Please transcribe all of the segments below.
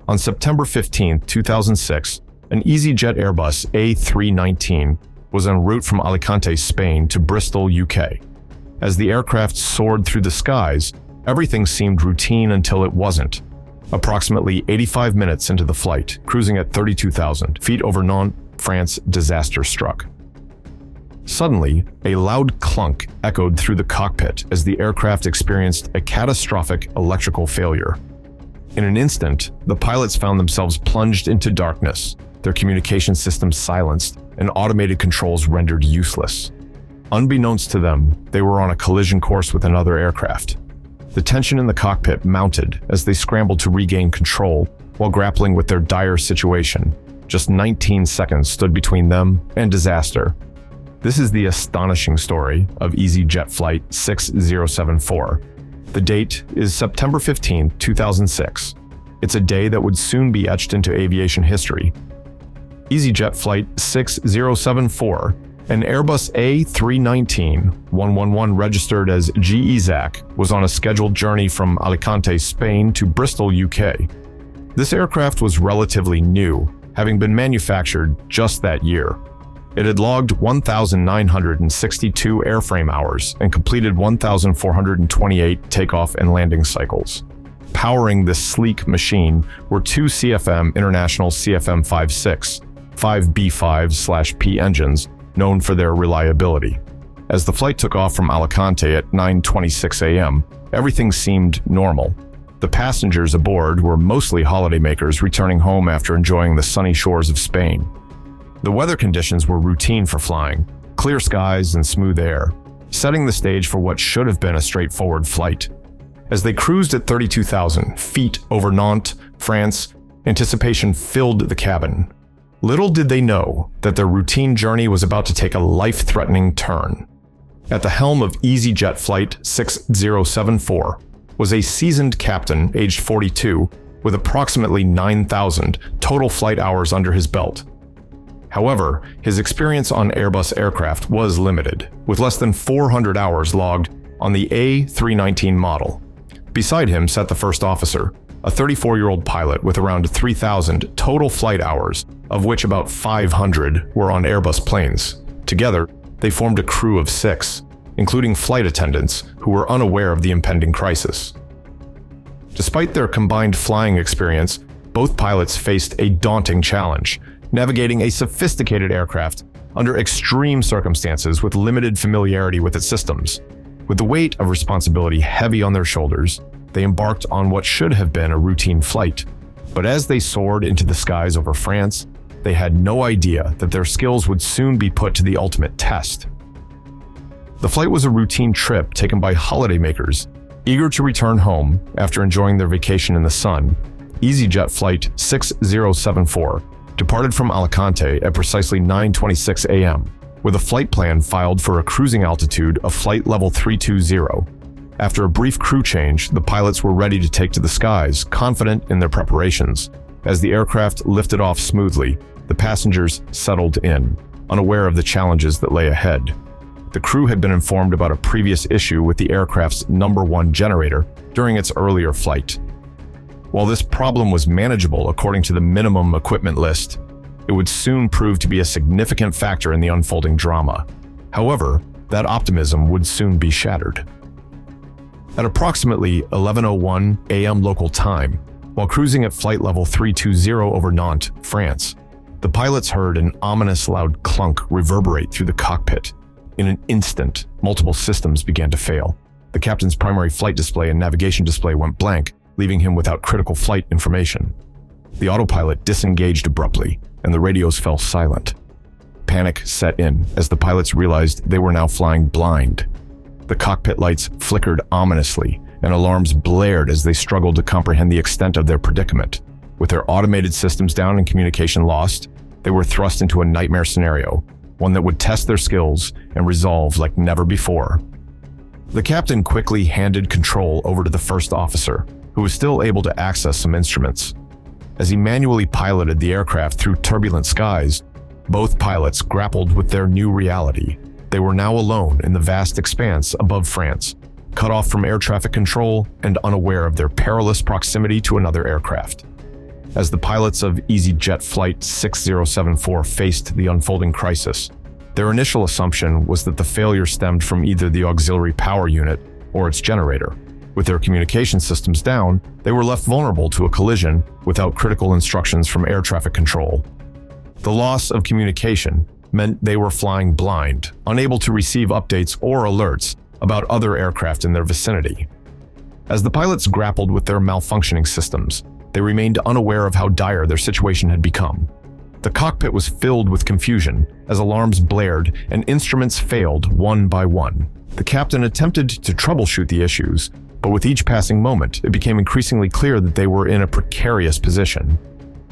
On September 15, 2006, an EasyJet Airbus A319 was en route from Alicante, Spain to Bristol, UK. As the aircraft soared through the skies, everything seemed routine until it wasn't. Approximately 85 minutes into the flight, cruising at 32,000 feet over Nantes, France, disaster struck. Suddenly, a loud clunk echoed through the cockpit as the aircraft experienced a catastrophic electrical failure. In an instant, the pilots found themselves plunged into darkness, their communication systems silenced, and automated controls rendered useless. Unbeknownst to them, they were on a collision course with another aircraft. The tension in the cockpit mounted as they scrambled to regain control while grappling with their dire situation. Just 19 seconds stood between them and disaster. This is the astonishing story of EasyJet Flight 6074. The date is September 15, 2006. It's a day that would soon be etched into aviation history. EasyJet Flight 6074, an Airbus A319-111 registered as GEZAC, was on a scheduled journey from Alicante, Spain to Bristol, UK. This aircraft was relatively new, having been manufactured just that year. It had logged 1,962 airframe hours and completed 1,428 takeoff and landing cycles. Powering this sleek machine were two CFM International CFM56 5B5/P engines, known for their reliability. As the flight took off from Alicante at 9:26 a.m., everything seemed normal. The passengers aboard were mostly holidaymakers returning home after enjoying the sunny shores of Spain. The weather conditions were routine for flying, clear skies and smooth air, setting the stage for what should have been a straightforward flight. As they cruised at 32,000 feet over Nantes, France, anticipation filled the cabin. Little did they know that their routine journey was about to take a life-threatening turn. At the helm of EasyJet Flight 6074 was a seasoned captain aged 42 with approximately 9,000 total flight hours under his belt. However, his experience on Airbus aircraft was limited, with less than 400 hours logged on the A319 model. Beside him sat the first officer, a 34-year-old pilot with around 3,000 total flight hours, of which about 500 were on Airbus planes. Together, they formed a crew of 6, including flight attendants who were unaware of the impending crisis. Despite their combined flying experience, both pilots faced a daunting challenge, navigating a sophisticated aircraft under extreme circumstances with limited familiarity with its systems. With the weight of responsibility heavy on their shoulders, they embarked on what should have been a routine flight. But as they soared into the skies over France, they had no idea that their skills would soon be put to the ultimate test. The flight was a routine trip taken by holidaymakers, eager to return home after enjoying their vacation in the sun. EasyJet Flight 6074 departed from Alicante at precisely 9:26 a.m., with a flight plan filed for a cruising altitude of flight level 320. After a brief crew change, the pilots were ready to take to the skies, confident in their preparations. As the aircraft lifted off smoothly, the passengers settled in, unaware of the challenges that lay ahead. The crew had been informed about a previous issue with the aircraft's #1 generator during its earlier flight. While this problem was manageable according to the minimum equipment list, it would soon prove to be a significant factor in the unfolding drama. However, that optimism would soon be shattered. At approximately 11:01 a.m. local time, while cruising at flight level 320 over Nantes, France, the pilots heard an ominous loud clunk reverberate through the cockpit. In an instant, multiple systems began to fail. The captain's primary flight display and navigation display went blank, leaving him without critical flight information. The autopilot disengaged abruptly, and the radios fell silent. Panic set in as the pilots realized they were now flying blind. The cockpit lights flickered ominously, and alarms blared as they struggled to comprehend the extent of their predicament. With their automated systems down and communication lost, they were thrust into a nightmare scenario, one that would test their skills and resolve like never before. The captain quickly handed control over to the first officer, who was still able to access some instruments. As he manually piloted the aircraft through turbulent skies, both pilots grappled with their new reality. They were now alone in the vast expanse above France, cut off from air traffic control and unaware of their perilous proximity to another aircraft. as the pilots of EasyJet Flight 6074 faced the unfolding crisis. Their initial assumption was that the failure stemmed from either the auxiliary power unit or its generator. With their communication systems down, they were left vulnerable to a collision without critical instructions from air traffic control. The loss of communication meant they were flying blind, unable to receive updates or alerts about other aircraft in their vicinity. As the pilots grappled with their malfunctioning systems, they remained unaware of how dire their situation had become. The cockpit was filled with confusion as alarms blared and instruments failed one by one. The captain attempted to troubleshoot the issues, but with each passing moment, it became increasingly clear that they were in a precarious position.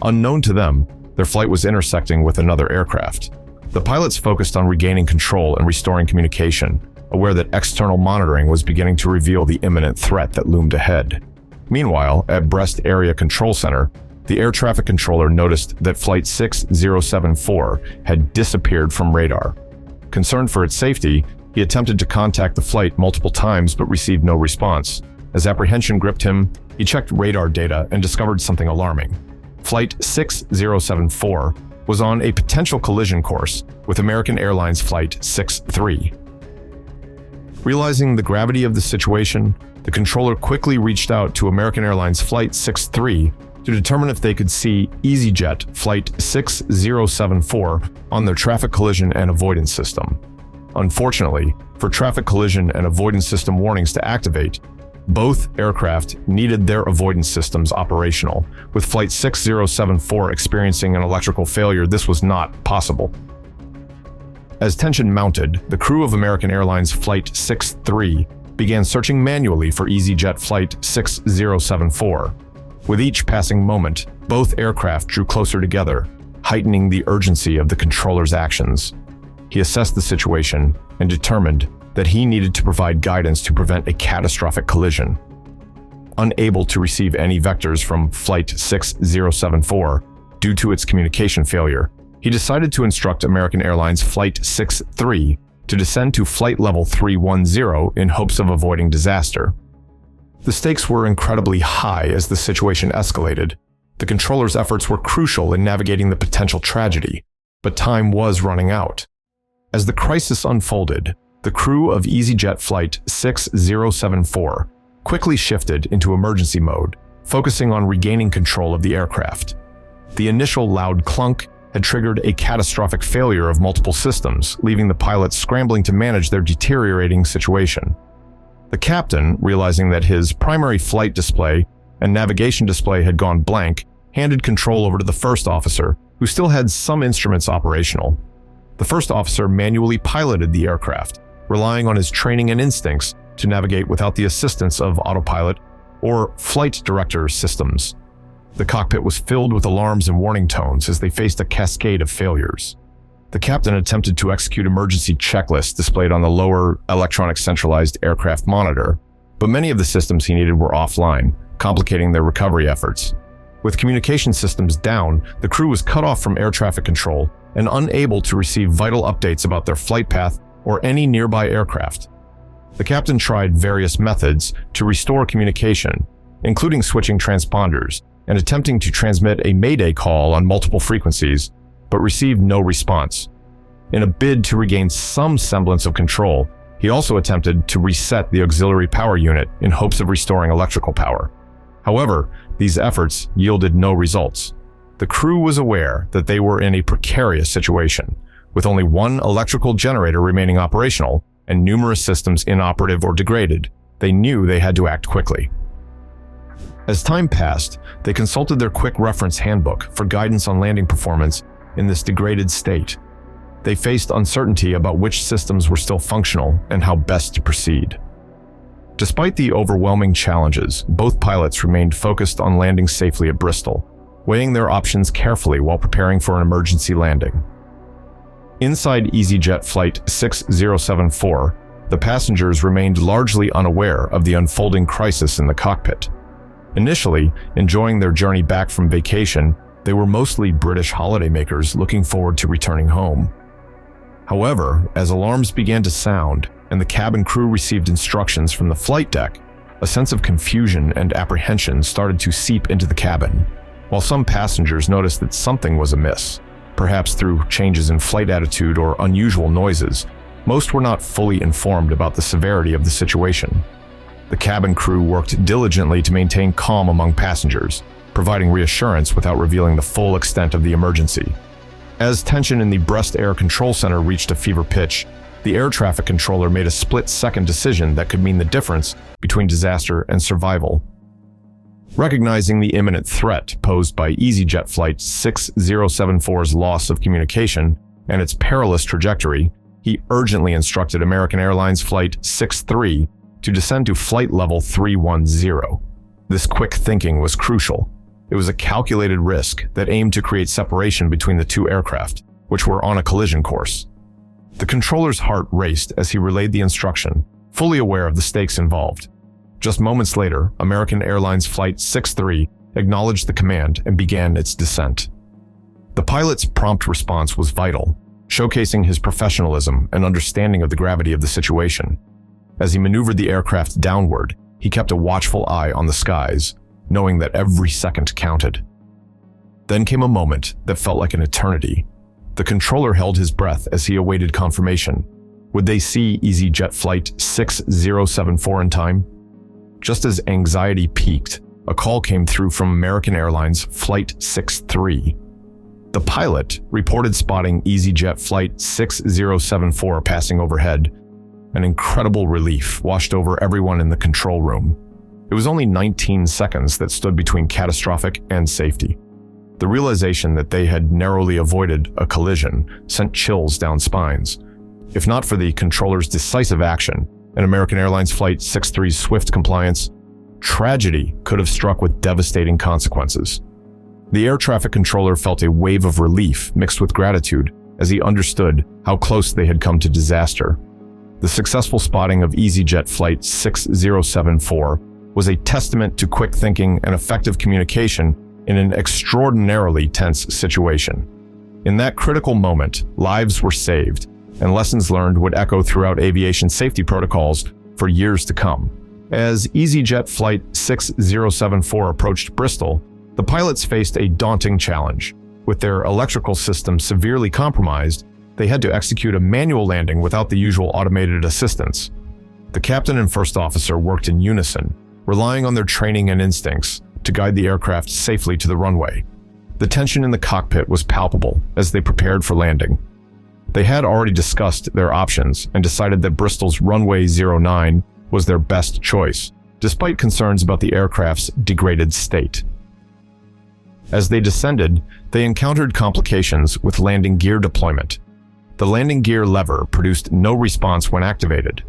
Unknown to them, their flight was intersecting with another aircraft. The pilots focused on regaining control and restoring communication, aware that external monitoring was beginning to reveal the imminent threat that loomed ahead. Meanwhile, at Brest Area Control Center, the air traffic controller noticed that Flight 6074 had disappeared from radar. Concerned for its safety, he attempted to contact the flight multiple times but received no response. As apprehension gripped him, he checked radar data and discovered something alarming. Flight 6074 was on a potential collision course with American Airlines Flight 63. Realizing the gravity of the situation, the controller quickly reached out to American Airlines Flight 63 to determine if they could see EasyJet Flight 6074 on their traffic collision and avoidance system. Unfortunately, for traffic collision and avoidance system warnings to activate, both aircraft needed their avoidance systems operational. With Flight 6074 experiencing an electrical failure, this was not possible. As tension mounted, the crew of American Airlines Flight 63 began searching manually for EasyJet Flight 6074. With each passing moment, both aircraft drew closer together, heightening the urgency of the controller's actions. He assessed the situation and determined that he needed to provide guidance to prevent a catastrophic collision. Unable to receive any vectors from Flight 6074 due to its communication failure, he decided to instruct American Airlines Flight 63 to descend to flight level 310 in hopes of avoiding disaster. The stakes were incredibly high as the situation escalated. The controller's efforts were crucial in navigating the potential tragedy, but time was running out. As the crisis unfolded, the crew of EasyJet Flight 6074 quickly shifted into emergency mode, focusing on regaining control of the aircraft. The initial loud clunk had triggered a catastrophic failure of multiple systems, leaving the pilots scrambling to manage their deteriorating situation. The captain, realizing that his primary flight display and navigation display had gone blank, handed control over to the first officer, who still had some instruments operational. The first officer manually piloted the aircraft, relying on his training and instincts to navigate without the assistance of autopilot or flight director systems. The cockpit was filled with alarms and warning tones as they faced a cascade of failures. The captain attempted to execute emergency checklists displayed on the lower electronic centralized aircraft monitor, but many of the systems he needed were offline, complicating their recovery efforts. With communication systems down, the crew was cut off from air traffic control and unable to receive vital updates about their flight path or any nearby aircraft. The captain tried various methods to restore communication, including switching transponders and attempting to transmit a mayday call on multiple frequencies, but received no response. In a bid to regain some semblance of control, he also attempted to reset the auxiliary power unit in hopes of restoring electrical power. However, these efforts yielded no results. The crew was aware that they were in a precarious situation, with only one electrical generator remaining operational and numerous systems inoperative or degraded. They knew they had to act quickly. As time passed, they consulted their quick reference handbook for guidance on landing performance in this degraded state. They faced uncertainty about which systems were still functional and how best to proceed. Despite the overwhelming challenges, both pilots remained focused on landing safely at Bristol, weighing their options carefully while preparing for an emergency landing. Inside EasyJet Flight 6074, the passengers remained largely unaware of the unfolding crisis in the cockpit. Initially, enjoying their journey back from vacation, they were mostly British holidaymakers looking forward to returning home. However, as alarms began to sound and the cabin crew received instructions from the flight deck, a sense of confusion and apprehension started to seep into the cabin. While some passengers noticed that something was amiss, perhaps through changes in flight attitude or unusual noises, most were not fully informed about the severity of the situation. The cabin crew worked diligently to maintain calm among passengers, providing reassurance without revealing the full extent of the emergency. As tension in the Brest Air Control Center reached a fever pitch, the air traffic controller made a split-second decision that could mean the difference between disaster and survival. Recognizing the imminent threat posed by EasyJet Flight 6074's loss of communication and its perilous trajectory, he urgently instructed American Airlines Flight 63 to descend to flight level 310. This quick thinking was crucial. It was a calculated risk that aimed to create separation between the two aircraft, which were on a collision course. The controller's heart raced as he relayed the instruction, fully aware of the stakes involved. Just moments later, American Airlines Flight 63 acknowledged the command and began its descent. The pilot's prompt response was vital, showcasing his professionalism and understanding of the gravity of the situation. As he maneuvered the aircraft downward, he kept a watchful eye on the skies, knowing that every second counted. Then came a moment that felt like an eternity. The controller held his breath as he awaited confirmation. Would they see EasyJet Flight 6074 in time? Just as anxiety peaked, a call came through from American Airlines Flight 63. The pilot reported spotting EasyJet Flight 6074 passing overhead. An incredible relief washed over everyone in the control room. It was only 19 seconds that stood between catastrophic and safety. The realization that they had narrowly avoided a collision sent chills down spines. If not for the controller's decisive action and American Airlines Flight 63's swift compliance, tragedy could have struck with devastating consequences. The air traffic controller felt a wave of relief mixed with gratitude as he understood how close they had come to disaster. The successful spotting of EasyJet Flight 6074 was a testament to quick thinking and effective communication in an extraordinarily tense situation. In that critical moment, lives were saved, and lessons learned would echo throughout aviation safety protocols for years to come. As EasyJet Flight 6074 approached Bristol, the pilots faced a daunting challenge. With their electrical system severely compromised, they had to execute a manual landing without the usual automated assistance. The captain and first officer worked in unison, relying on their training and instincts to guide the aircraft safely to the runway. The tension in the cockpit was palpable as they prepared for landing. They had already discussed their options and decided that Bristol's runway 09 was their best choice, despite concerns about the aircraft's degraded state. As they descended, they encountered complications with landing gear deployment. The landing gear lever produced no response when activated.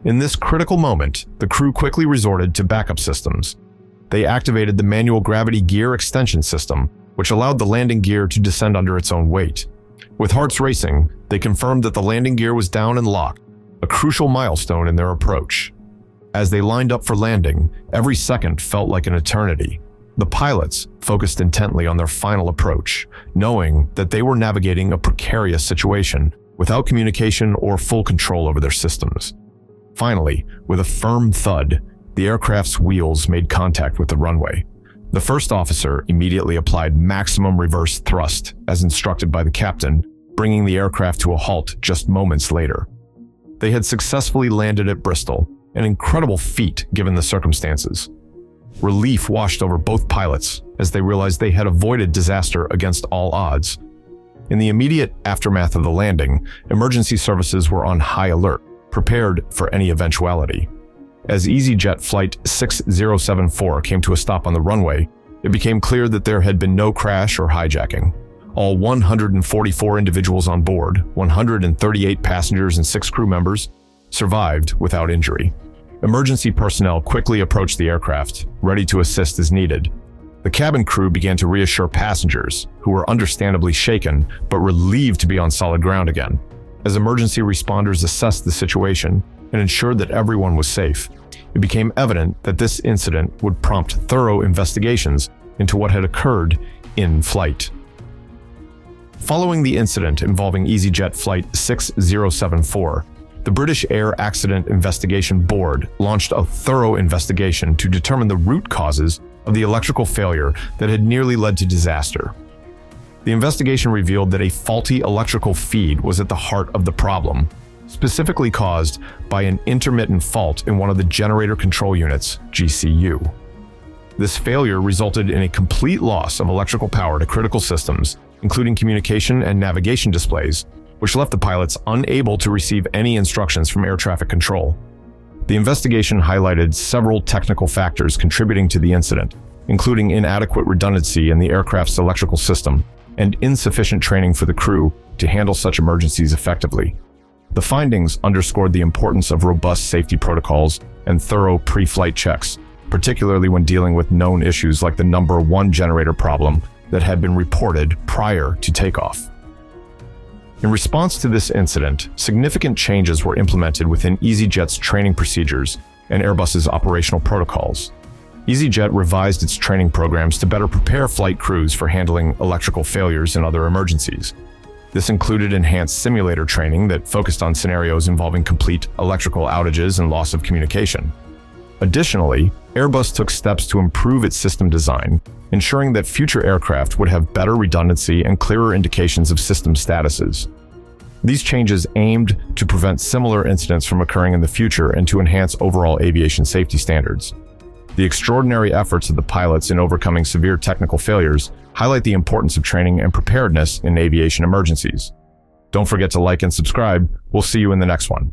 In this critical moment, the crew quickly resorted to backup systems. They activated the manual gravity gear extension system, which allowed the landing gear to descend under its own weight. With hearts racing, they confirmed that the landing gear was down and locked, a crucial milestone in their approach. As they lined up for landing, every second felt like an eternity. The pilots focused intently on their final approach, knowing that they were navigating a precarious situation without communication or full control over their systems. Finally, with a firm thud, the aircraft's wheels made contact with the runway. The first officer immediately applied maximum reverse thrust, as instructed by the captain, bringing the aircraft to a halt just moments later. They had successfully landed at Bristol, an incredible feat given the circumstances. Relief washed over both pilots as they realized they had avoided disaster against all odds. In the immediate aftermath of the landing, emergency services were on high alert, prepared for any eventuality. As EasyJet Flight 6074 came to a stop on the runway, it became clear that there had been no crash or hijacking. All 144 individuals on board, 138 passengers and 6 crew members, survived without injury. Emergency personnel quickly approached the aircraft, ready to assist as needed. The cabin crew began to reassure passengers, who were understandably shaken but relieved to be on solid ground again. As emergency responders assessed the situation and ensured that everyone was safe, it became evident that this incident would prompt thorough investigations into what had occurred in flight. Following the incident involving EasyJet Flight 6074, the British Air Accident Investigation Board launched a thorough investigation to determine the root causes of the electrical failure that had nearly led to disaster. The investigation revealed that a faulty electrical feed was at the heart of the problem, specifically caused by an intermittent fault in one of the generator control units, GCU. This failure resulted in a complete loss of electrical power to critical systems, including communication and navigation displays, which left the pilots unable to receive any instructions from air traffic control. The investigation highlighted several technical factors contributing to the incident, including inadequate redundancy in the aircraft's electrical system and insufficient training for the crew to handle such emergencies effectively. The findings underscored the importance of robust safety protocols and thorough pre-flight checks, particularly when dealing with known issues like the number 1 generator problem that had been reported prior to takeoff. In response to this incident, significant changes were implemented within EasyJet's training procedures and Airbus's operational protocols. EasyJet revised its training programs to better prepare flight crews for handling electrical failures and other emergencies. This included enhanced simulator training that focused on scenarios involving complete electrical outages and loss of communication. Additionally, Airbus took steps to improve its system design, ensuring that future aircraft would have better redundancy and clearer indications of system statuses. These changes aimed to prevent similar incidents from occurring in the future and to enhance overall aviation safety standards. The extraordinary efforts of the pilots in overcoming severe technical failures highlight the importance of training and preparedness in aviation emergencies. Don't forget to like and subscribe. We'll see you in the next one.